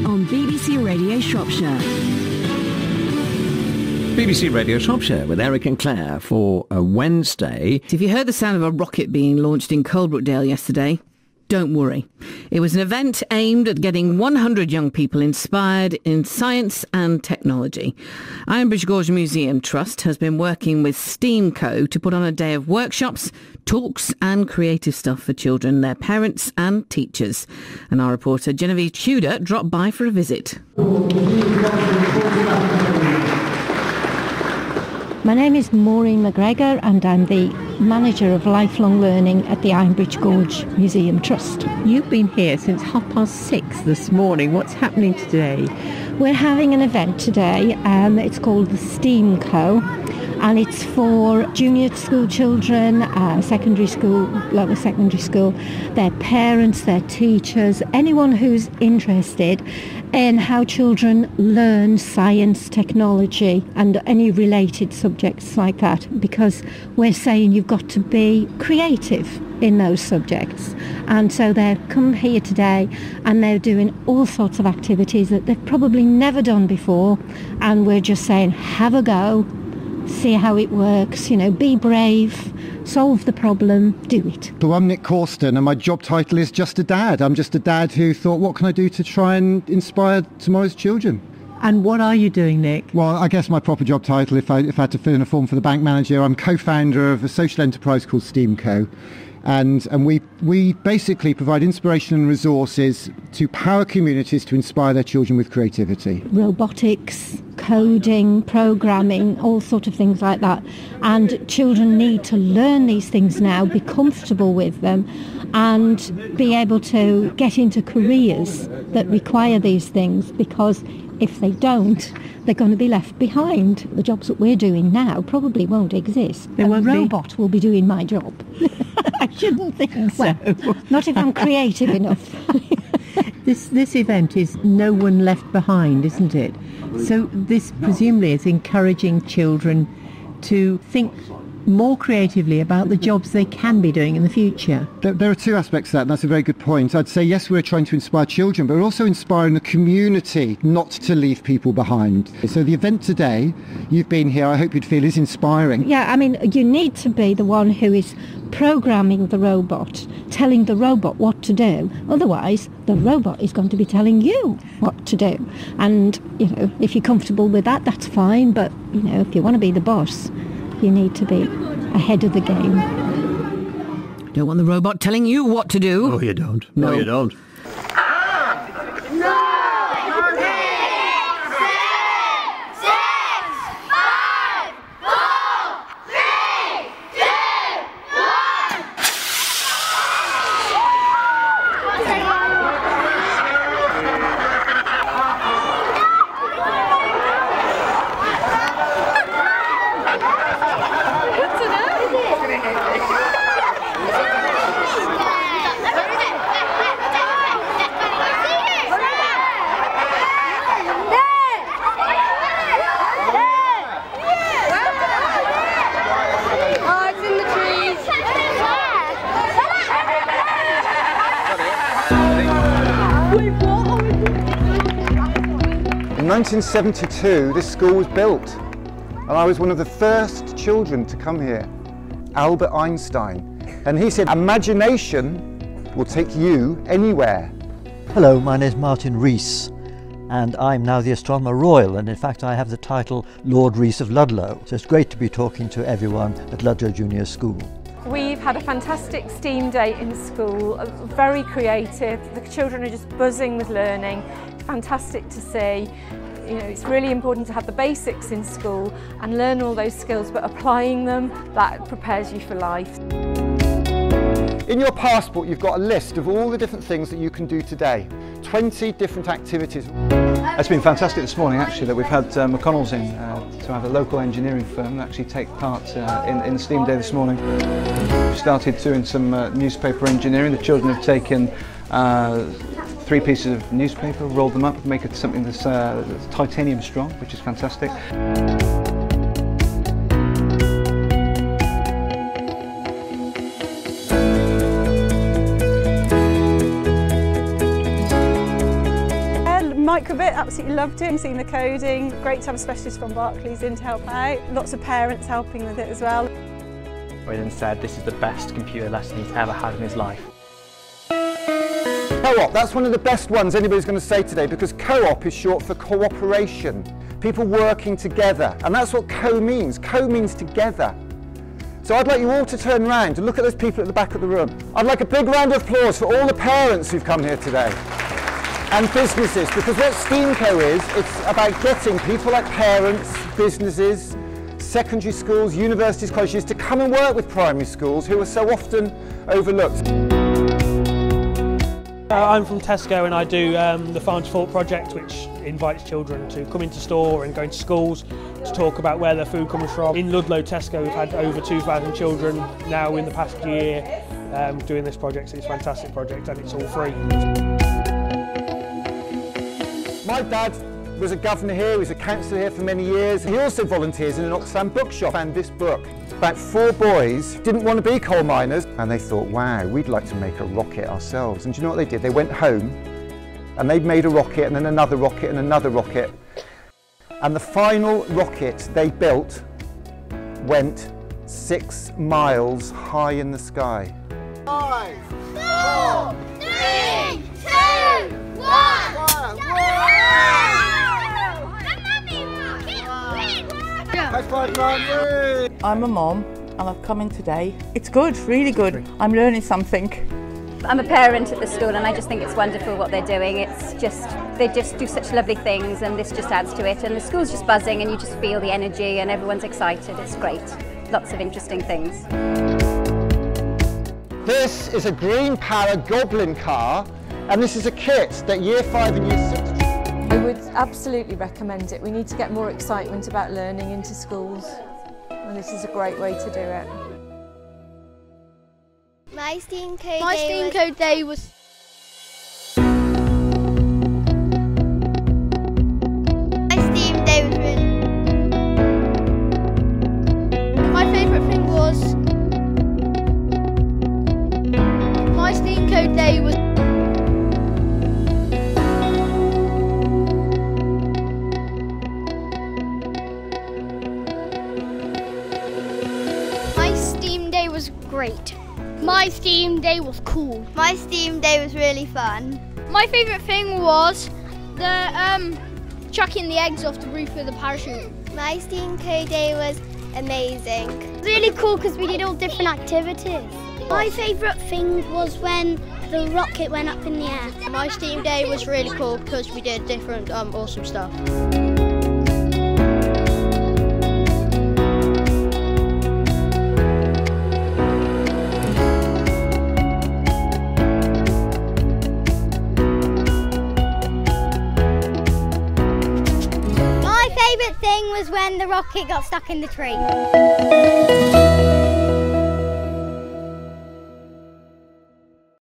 on BBC Radio Shropshire. BBC Radio Shropshire with Eric and Claire for a Wednesday. If you heard the sound of a rocket being launched in Coalbrookdale yesterday, don't worry. It was an event aimed at getting 100 young people inspired in science and technology. Ironbridge Gorge Museums Trust has been working with STEAM Co to put on a day of workshops, talks and creative stuff for children, their parents and teachers. And our reporter Genevieve Tudor dropped by for a visit. My name is Maureen McGregor and I'm the Manager of Lifelong Learning at the Ironbridge Gorge Museums Trust. You've been here since 6:30 this morning. What's happening today? We're having an event today. It's called the STEAM Co. And it's for junior school children, secondary school, lower secondary school, their parents, their teachers, anyone who's interested in how children learn science, technology and any related subjects like that, because we're saying you've got to be creative in those subjects. And so they've come here today and they're doing all sorts of activities that they've probably never done before, and we're just saying have a go, see how it works, be brave, solve the problem, do it. So I'm Nick Corston and my job title is just a dad. I'm just a dad who thought, what can I do to try and inspire tomorrow's children? And what are you doing, Nick? Well, I guess my proper job title, if I had to fill in a form for the bank manager, I'm co-founder of a social enterprise called STEAM Co. And we basically provide inspiration and resources to power communities to inspire their children with creativity. Robotics, coding, programming, all sorts of things like that. And children need to learn these things now, be comfortable with them and be able to get into careers that require these things, because if they don't, they're going to be left behind. The jobs that we're doing now probably won't exist. A robot will be doing my job. I shouldn't think so. Well, not if I'm creative enough. This event is no one left behind, isn't it? So this presumably is encouraging children to think more creatively about the jobs they can be doing in the future. There are two aspects to that, and that's a very good point. I'd say, yes, we're trying to inspire children, but we're also inspiring the community not to leave people behind. So the event today, you've been here, I hope you'd feel is inspiring. Yeah, I mean, you need to be the one who is programming the robot, telling the robot what to do. Otherwise, the robot is going to be telling you what to do. And, if you're comfortable with that, that's fine. But, if you want to be the boss, you need to be ahead of the game. Don't want the robot telling you what to do. Oh, you don't. No, you don't. In 1972, this school was built, and I was one of the first children to come here, Albert Einstein. And he said, imagination will take you anywhere. Hello, my name is Martin Rees, and I'm now the Astronomer Royal, and in fact I have the title Lord Rees of Ludlow. So it's great to be talking to everyone at Ludlow Junior School. We've had a fantastic STEAM day in school, very creative. The children are just buzzing with learning. It's fantastic to see. It's really important to have the basics in school and learn all those skills, but applying them, that prepares you for life. In your passport, you've got a list of all the different things that you can do today. 20 different activities. It's been fantastic this morning, actually, that we've had McConnell's in to have a local engineering firm actually take part in the STEAM day this morning. We started doing some newspaper engineering. The children have taken 3 pieces of newspaper, rolled them up, make it something that's titanium strong, which is fantastic. microbit, absolutely loved it, seeing the coding. Great to have a specialist from Barclays in to help out. Lots of parents helping with it as well. William said this is the best computer lesson he's ever had in his life. Co-op, that's one of the best ones anybody's going to say today, because co-op is short for cooperation. People working together, and that's what co means. Co means together. So I'd like you all to turn around and look at those people at the back of the room. I'd like a big round of applause for all the parents who've come here today. And businesses, because what STEAMco is, it's about getting people like parents, businesses, secondary schools, universities, colleges to come and work with primary schools who are so often overlooked. I'm from Tesco and I do the Farm to Fork project, which invites children to come into store and go into schools to talk about where their food comes from. In Ludlow Tesco we've had over 2,000 children now in the past year doing this project, so it's a fantastic project and it's all free. My dad was a governor here, he was a councillor here for many years. He also volunteers in an Oxfam bookshop. And this book, about 4 boys didn't want to be coal miners, and they thought, wow, we'd like to make a rocket ourselves. And do you know what they did? They went home and they made a rocket and then another rocket and another rocket. And the final rocket they built went 6 miles high in the sky. 5, 4, 3, 2, 1. I'm a mom and I've come in today. It's good, really good. I'm learning something. I'm a parent at the school and I just think it's wonderful what they're doing. They just do such lovely things and this just adds to it, and the school's just buzzing and you just feel the energy and everyone's excited. It's great. Lots of interesting things. This is a green power Goblin car, and this is a kit that Year 5 and Year 6. I would absolutely recommend it. We need to get more excitement about learning into schools, and this is a great way to do it. My STEAM code day was... My STEAM day was really... My favourite thing was... My STEAM code day was... My STEAM day was great. My STEAM day was cool. My STEAM day was really fun. My favourite thing was the chucking the eggs off the roof with a parachute. My STEAM code day was amazing. Really cool because we did all different activities. My favourite thing was when the rocket went up in the air. My STEAM day was really cool because we did different awesome stuff. My favourite thing was when the rocket got stuck in the tree.